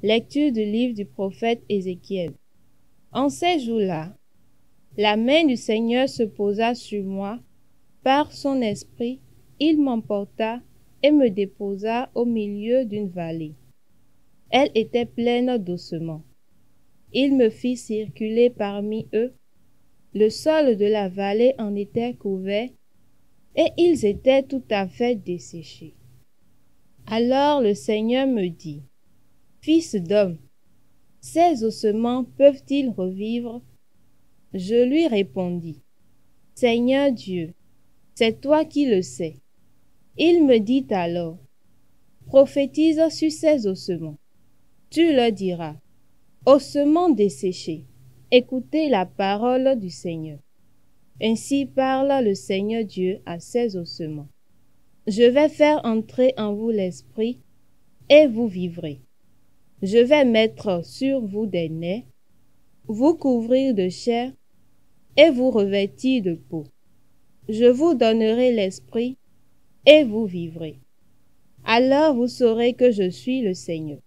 Lecture du livre du prophète Ézéchiel. En ces jours-là, la main du Seigneur se posa sur moi. Par son esprit, il m'emporta et me déposa au milieu d'une vallée. Elle était pleine d'ossements. Il me fit circuler parmi eux. Le sol de la vallée en était couvert, et ils étaient tout à fait desséchés. Alors le Seigneur me dit: Fils d'homme, ces ossements peuvent-ils revivre? Je lui répondis: Seigneur Dieu, c'est toi qui le sais. Il me dit alors: Prophétise sur ces ossements. Tu leur diras: Ossements desséchés, écoutez la parole du Seigneur. Ainsi parle le Seigneur Dieu à ces ossements. Je vais faire entrer en vous l'esprit, et vous vivrez. Je vais mettre sur vous des nerfs, vous couvrir de chair, et vous revêtir de peau. Je vous donnerai l'esprit, et vous vivrez. Alors vous saurez que je suis le Seigneur.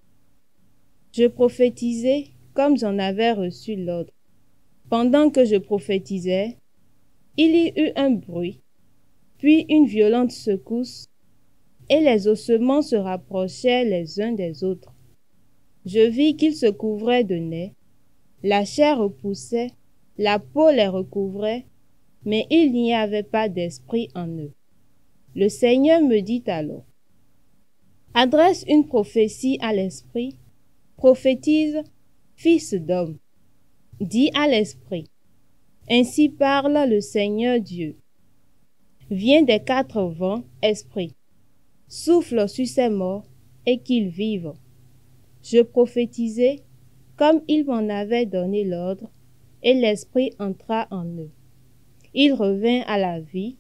Je prophétisai comme j'en avais reçu l'ordre. Pendant que je prophétisais, il y eut un bruit, puis une violente secousse, et les ossements se rapprochaient les uns des autres. Je vis qu'ils se couvraient de nerfs, la chair repoussait, la peau les recouvrait, mais il n'y avait pas d'esprit en eux. Le Seigneur me dit alors: Adresse une prophétie à l'esprit, prophétise, fils d'homme. Dis à l'esprit: Ainsi parle le Seigneur Dieu. Viens des quatre vents, esprit, souffle sur ces morts et qu'ils vivent. Je prophétisai comme il m'en avait donné l'ordre, et l'esprit entra en eux. Ils revinrent à la vie,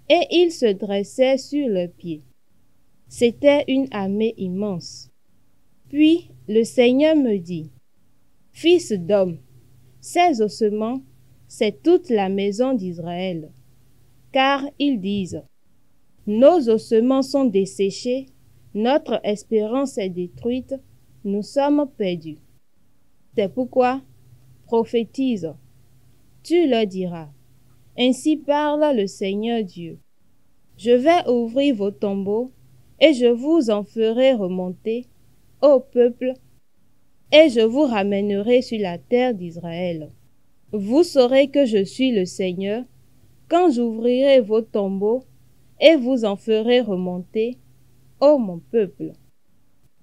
et ils se dressaient sur leurs pieds. C'était une armée immense. Puis le Seigneur me dit: Fils d'homme, ces ossements, c'est toute la maison d'Israël. Car ils disent: Nos ossements sont desséchés, notre espérance est détruite, nous sommes perdus. C'est pourquoi prophétise. Tu leur diras: Ainsi parle le Seigneur Dieu. Je vais ouvrir vos tombeaux, et je vous en ferai remonter, ô peuple, et je vous ramènerai sur la terre d'Israël. Vous saurez que je suis le Seigneur, quand j'ouvrirai vos tombeaux, et vous en ferai remonter, ô mon peuple.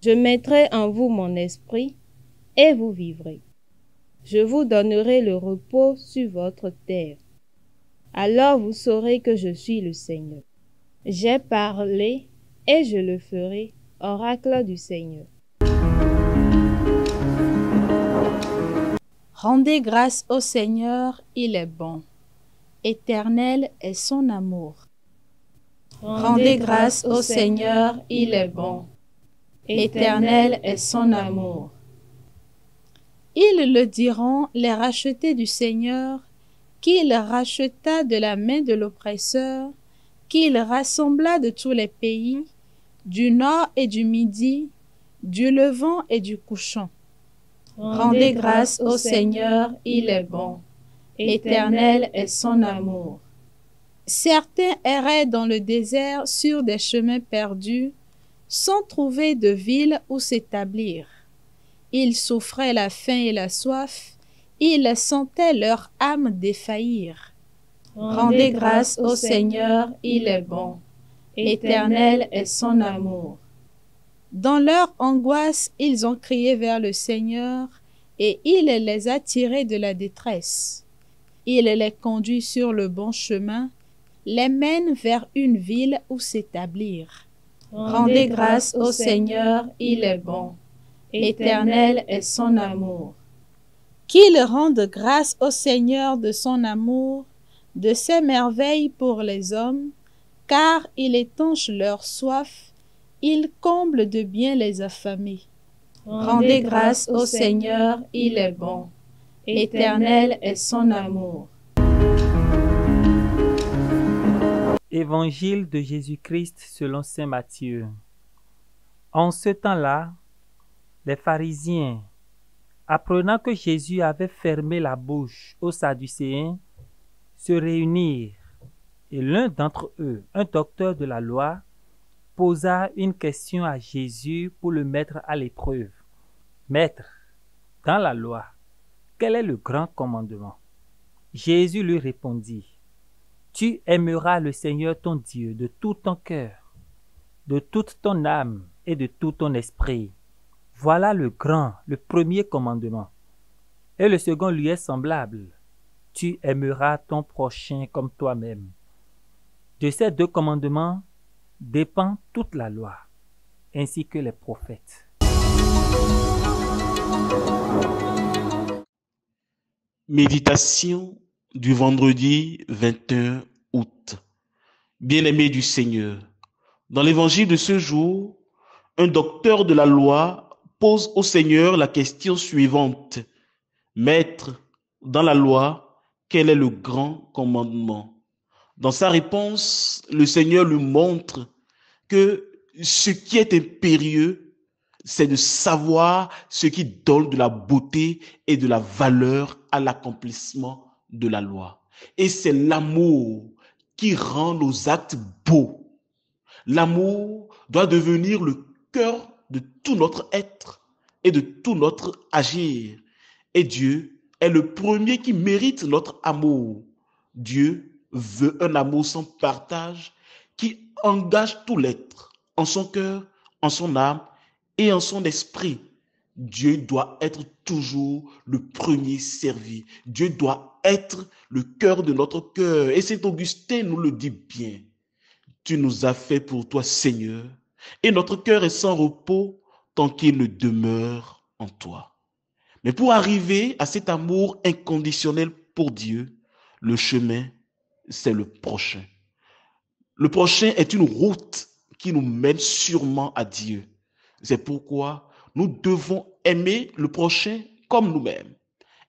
Je mettrai en vous mon esprit, et vous vivrez. Je vous donnerai le repos sur votre terre. Alors vous saurez que je suis le Seigneur. J'ai parlé, et je le ferai, oracle du Seigneur. Rendez grâce au Seigneur, il est bon. Éternel est son amour. Rendez grâce au Seigneur, il est bon. Éternel est son amour. Ils le diront, les rachetés du Seigneur, qu'il racheta de la main de l'oppresseur, qu'il rassembla de tous les pays, du nord et du midi, du levant et du couchant. Rendez grâce au Seigneur, il est bon. Éternel est son amour. Certains erraient dans le désert sur des chemins perdus, sans trouver de ville où s'établir. Ils souffraient la faim et la soif, ils sentaient leur âme défaillir. Rendez grâce au Seigneur, il est bon. Éternel est son amour. Dans leur angoisse, ils ont crié vers le Seigneur, et il les a tirés de la détresse. Il les conduit sur le bon chemin, les mène vers une ville où s'établir. Rendez grâce au Seigneur, il est bon. Éternel est son amour. Qu'il rende grâce au Seigneur de son amour, de ses merveilles pour les hommes, car il étanche leur soif, il comble de bien les affamés. Rendez grâce au Seigneur, il est bon. Éternel est son amour. Évangile de Jésus-Christ selon saint Matthieu. En ce temps-là, Les pharisiens, apprenant que Jésus avait fermé la bouche aux Sadducéens, se réunirent, et l'un d'entre eux, un docteur de la loi, posa une question à Jésus pour le mettre à l'épreuve. Maître, dans la loi, quel est le grand commandement? Jésus lui répondit, tu aimeras le Seigneur ton Dieu de tout ton cœur, de toute ton âme et de tout ton esprit. Voilà le grand, le premier commandement. Et le second lui est semblable. Tu aimeras ton prochain comme toi-même. De ces deux commandements dépend toute la loi, ainsi que les prophètes. Méditation du vendredi 21 août. Bien-aimés du Seigneur, dans l'évangile de ce jour, un docteur de la loi pose au Seigneur la question suivante. Maître, dans la loi, quel est le grand commandement? Dans sa réponse, le Seigneur lui montre que ce qui est impérieux, c'est de savoir ce qui donne de la beauté et de la valeur à l'accomplissement de la loi. Et c'est l'amour qui rend nos actes beaux. L'amour doit devenir le cœur de tout notre être et de tout notre agir. Et Dieu est le premier qui mérite notre amour. Dieu veut un amour sans partage qui engage tout l'être en son cœur, en son âme et en son esprit. Dieu doit être toujours le premier servi. Dieu doit être le cœur de notre cœur. Et Saint Augustin nous le dit bien. Tu nous as fait pour toi, Seigneur, et notre cœur est sans repos tant qu'il ne demeure en toi. Mais pour arriver à cet amour inconditionnel pour Dieu, le chemin, c'est le prochain. Le prochain est une route qui nous mène sûrement à Dieu. C'est pourquoi nous devons aimer le prochain comme nous-mêmes.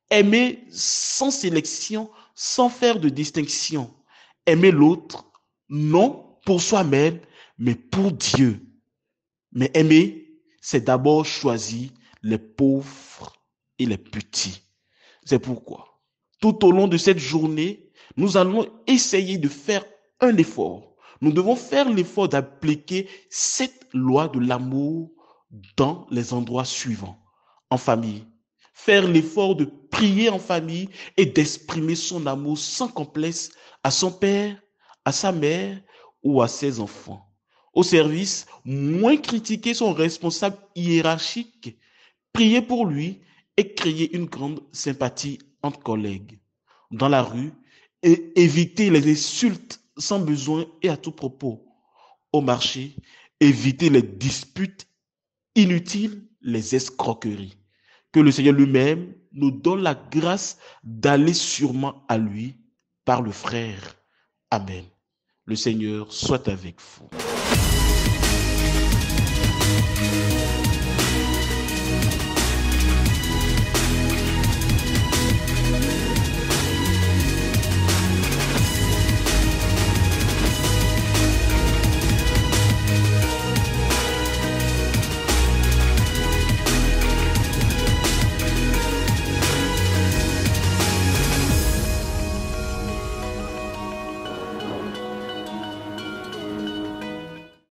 Aimer sans sélection, sans faire de distinction. Aimer l'autre, non pour soi-même, mais pour Dieu. Mais aimer, c'est d'abord choisir les pauvres et les petits. C'est pourquoi, tout au long de cette journée, nous allons essayer de faire un effort. Nous devons faire l'effort d'appliquer cette loi de l'amour dans les endroits suivants. En famille, faire l'effort de prier en famille et d'exprimer son amour sans complexe à son père, à sa mère ou à ses enfants. Au service, moins critiquer son responsable hiérarchique, prier pour lui et créer une grande sympathie entre collègues. Dans la rue, et éviter les insultes sans besoin et à tout propos. Au marché, éviter les disputes inutiles, les escroqueries. Que le Seigneur lui-même nous donne la grâce d'aller sûrement à lui par le frère. Amen. Le Seigneur soit avec vous.